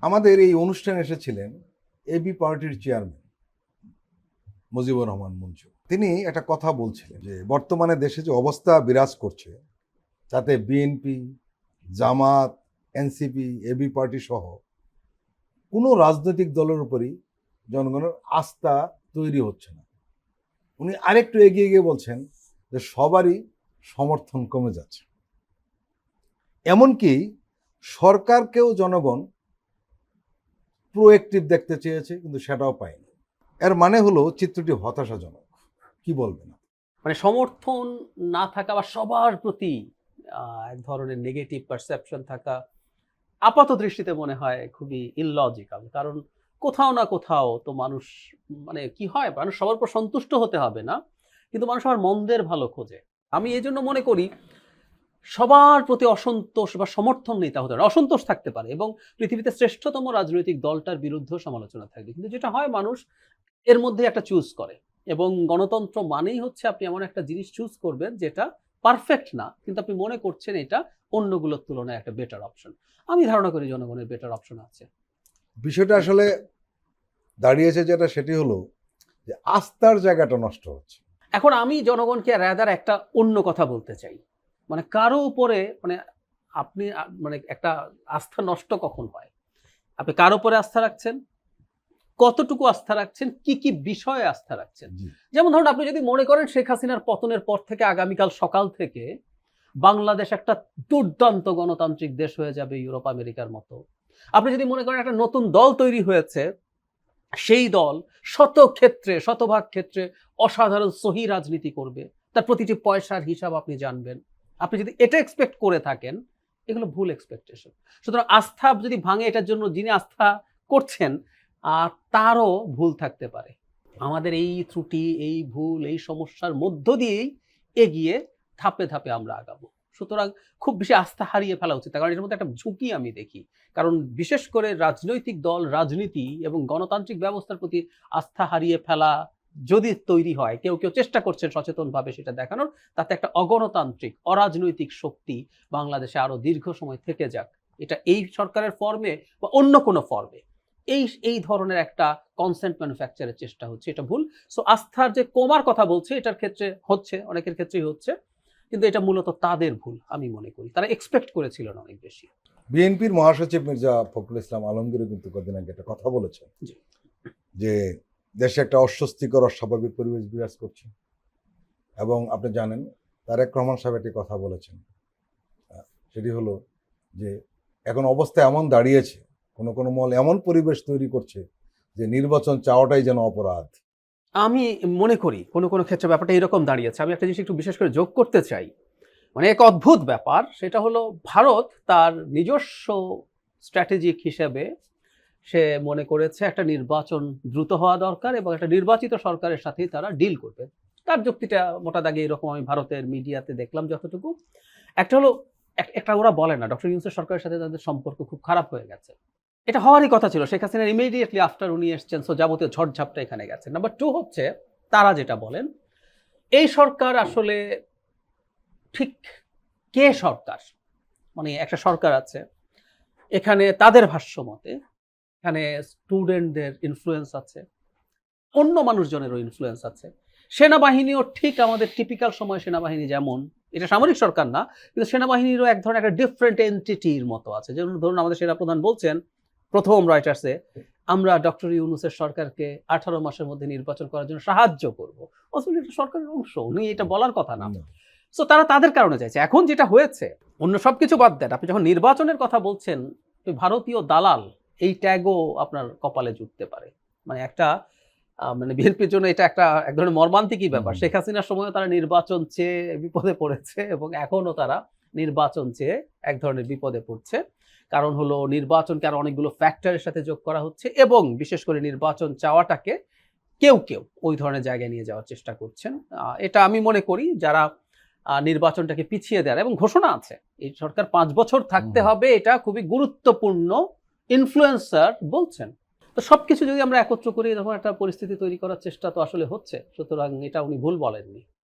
আমাদের এই অনুষ্ঠানে এসেছিলেন এবি পার্টির চেয়ারম্যান মুজিবুর রহমান মঞ্জু। তিনি একটা কথা বলছিলেন যে বর্তমানে দেশে যে অবস্থা বিরাজ করছে তাতে বিএনপি, জামাত, এনসিপি, এবি পার্টি সহ কোনো রাজনৈতিক দলের উপরই জনগণের আস্থা তৈরি হচ্ছে না। উনি আরেকটু এগিয়ে গিয়ে বলছেন যে সবারই সমর্থন কমে যাচ্ছে, এমনকি সরকারকেও জনগণ প্রোঅ্যাক্টিভ দেখতে চেয়েছে, কিন্তু সেটাও পায়নি। এর মানে হলো চিত্রটি হতাশাজনক। কি বলবেন? মানে সমর্থন না থাকা বা সবার প্রতি এক ধরনের নেগেটিভ পারসেপশন থাকা আপাত দৃষ্টিতে মনে হয় খুবই ইললজিক্যাল। কারণ কোথাও না কোথাও তো মানুষ মানে কি হয়, মানুষ সবার উপর সন্তুষ্ট হতে হবে না, কিন্তু মানুষ আমার মন্দের ভালো খোঁজে। আমি এই জন্য মনে করি সবার প্রতি অসন্তোষ বা সমর্থন নেই তা হতে পারে, অসন্তোষ থাকতে পারে এবং পৃথিবীতে শ্রেষ্ঠতম রাজনৈতিক দলটার বিরুদ্ধেও সমালোচনা থাকবে, কিন্তু যেটা হয় মানুষ এর মধ্যে একটা চুজ করে। এবং গণতন্ত্র মানেই হচ্ছে আপনি এমন একটা জিনিস চুজ করবেন যেটা পারফেক্ট না, কিন্তু আপনি মনে করছেন এটা অন্যগুলোর তুলনায় একটা বেটার অপশন। আমি ধারণা করি জনগণের বেটার অপশন আছে। বিষয়টা আসলে দাঁড়িয়েছে যেটা, সেটি হলো যে আস্থার জায়গাটা নষ্ট হচ্ছে। এখন আমি জনগণকে রাদার একটা অন্য কথা বলতে চাই, মানে কারো উপরে মানে আপনি মানে একটা আস্থা নষ্ট কখন হয়? আপনি কার উপরে আস্থা রাখছেন, কতটুকু আস্থা রাখছেন, কি কি বিষয়ে আস্থা রাখছেন। যেমন ধরুন, আপনি যদি মনে করেন শেখ হাসিনার পতনের পর থেকে আগামীকাল সকাল থেকে বাংলাদেশ একটা দুর্দান্ত গণতান্ত্রিক দেশ হয়ে যাবে ইউরোপ আমেরিকার মতো, আপনি যদি মনে করেন একটা নতুন দল তৈরি হয়েছে, সেই দল শতভাগ ক্ষেত্রে অসাধারণ সহি রাজনীতি করবে, তার প্রতিটি পয়সার হিসাব আপনি জানবেন, আপনি যদি এটা এক্সপেক্ট করে থাকেন, এগুলো ভুল এক্সপেকটেশন। সুতরাং আস্থা যদি ভাঙে, এটার জন্য যিনি আস্থা করছেন তারও ভুল থাকতে পারে। আমাদের এই ত্রুটি, এই ভুল, এই সমস্যার মধ্য দিয়েই এগিয়ে ধাপে ধাপে আমরা আগাবো। সুতরাং খুব বেশি আস্থা হারিয়ে ফেলা উচিত, কারণ এর মধ্যে একটা ঝুঁকি আমি দেখি। কারণ বিশেষ করে রাজনৈতিক দল, রাজনীতি এবং গণতান্ত্রিক ব্যবস্থার প্রতি আস্থা হারিয়ে ফেলা যদি তৈরি হয়, কেউ কেউ চেষ্টা করছেন সচেতনভাবে সেটা দেখানোর, তাতে একটা অগণতান্ত্রিক, অরাজনৈতিক শক্তি বাংলাদেশে আরো দীর্ঘ সময় থেকে যাক, এটা এই সরকারের ফর্মে বা অন্য কোনো ফর্মে এই ধরনের একটা কনসেন্ট ম্যানুফ্যাকচারের চেষ্টা হচ্ছে, এটা ভুল। সো আস্থার যে কমার কথা বলছে, এটার ক্ষেত্রে হচ্ছে, অনেকের ক্ষেত্রেই হচ্ছে, কিন্তু এটা মূলত তাদের ভুল আমি মনে করি। তারা এক্সপেক্ট করেছিল না অনেক বেশি। বিএনপির মহাসচিব মির্জা ফখরুল ইসলাম আলমগীরও কিন্তু কদিন আগে একটা কথা বলেছেন যে দেশে একটা অস্বস্তিকর, অস্বাভাবিক পরিবেশ বিরাজ করছে। এবং আপনি জানেন তারেক রহমান সাহেব একটি কথা বলেছেন, সেটি হলো যে এখন অবস্থা এমন দাঁড়িয়েছে, কোনো কোনো মহল এমন পরিবেশ তৈরি করছে যে নির্বাচন চাওয়াটাই যেন অপরাধ। আমি মনে করি কোনো কোনো ক্ষেত্রে ব্যাপারটা এরকম দাঁড়িয়েছে। আমি একটা জিনিস একটু বিশেষ করে যোগ করতে চাই, মানে এক অদ্ভুত ব্যাপার, সেটা হলো ভারত তার নিজস্ব স্ট্র্যাটেজিক হিসেবে সে মনে করেছে একটা নির্বাচন দ্রুত হওয়া দরকার এবং একটা নির্বাচিত সরকারের সাথেই তারা ডিল করবে। তার যুক্তিটা মোটা দাগে এরকম, আমি ভারতের মিডিয়াতে দেখলাম যতটুকু। একটা হলো একটা ওরা বলে না ডক্টর ইউনূসের সরকারের সাথে তাদের সম্পর্ক খুব খারাপ হয়ে গেছে, এটা হওয়ারই কথা ছিল। শেখ হাসিনার ইমিডিয়েটলি আফটার উনি এসছেন, সো যাবতীয় ঝড়ঝাপটা এখানে গেছে। নাম্বার 2 হচ্ছে তারা যেটা বলেন, এই সরকার আসলে ঠিক কে সরকার, মানে একটা সরকার আছে, এখানে তাদের ভাষ্য মতে এখানে স্টুডেন্টদের ইনফ্লুয়েন্স আছে, অন্য মানুষজনেরও ইনফ্লুয়েন্স আছে, সেনাবাহিনীও ঠিক আমাদের টিপিক্যাল সময় সেনাবাহিনী যেমন, এটা সামরিক সরকার না, কিন্তু সেনাবাহিনীরও এক ধরনের একটা ডিফারেন্ট এন্টিটির মতো আছে। যেমন ধরুন আমাদের সেনাপ্রধান বলছেন প্রথম রয়টার্সে, আমরা ডক্টর ইউনূসের সরকারকে 18 মাসের মধ্যে নির্বাচন করার জন্য সাহায্য করব। আসলে এটা সরকারের অংশ, উনি এটা বলার কথা না। সো তারা তাদের কারণে চাইছে। এখন যেটা হয়েছে, অন্য সবকিছু বাদ দেন, আপনি যখন নির্বাচনের কথা বলছেন, ভারতীয় দালাল এই ট্যাগও আপনার কপালে জুটতে পারে। মানে একটা মানে বিএনপির জন্য এটা একটা এক ধরনের মর্মান্তিকই ব্যাপার। শেখ হাসিনার সময়ও তারা নির্বাচন চেয়ে বিপদে পড়েছে এবং এখনো তারা নির্বাচন চেয়ে এক ধরনের বিপদে পড়ছে। কারণ হলো নির্বাচনকে আরো অনেকগুলো ফ্যাক্টরের সাথে যোগ করা হচ্ছে এবং বিশেষ করে নির্বাচন চাওয়াটাকে কেউ কেউ ওই ধরনের জায়গায় নিয়ে যাওয়ার চেষ্টা করছেন। এটা আমি মনে করি যারা নির্বাচনটাকে পিছিয়ে দেয়, এবং ঘোষণা আছে এই সরকার 5 বছর থাকতে হবে, এটা খুবই গুরুত্বপূর্ণ ইনফ্লুয়েন্সার বলছেন। তো সবকিছু যদি আমরা একত্র করি, তখন একটা পরিস্থিতি তৈরি করার চেষ্টা তো আসলে হচ্ছে। সুতরাং এটা উনি ভুল বলেননি।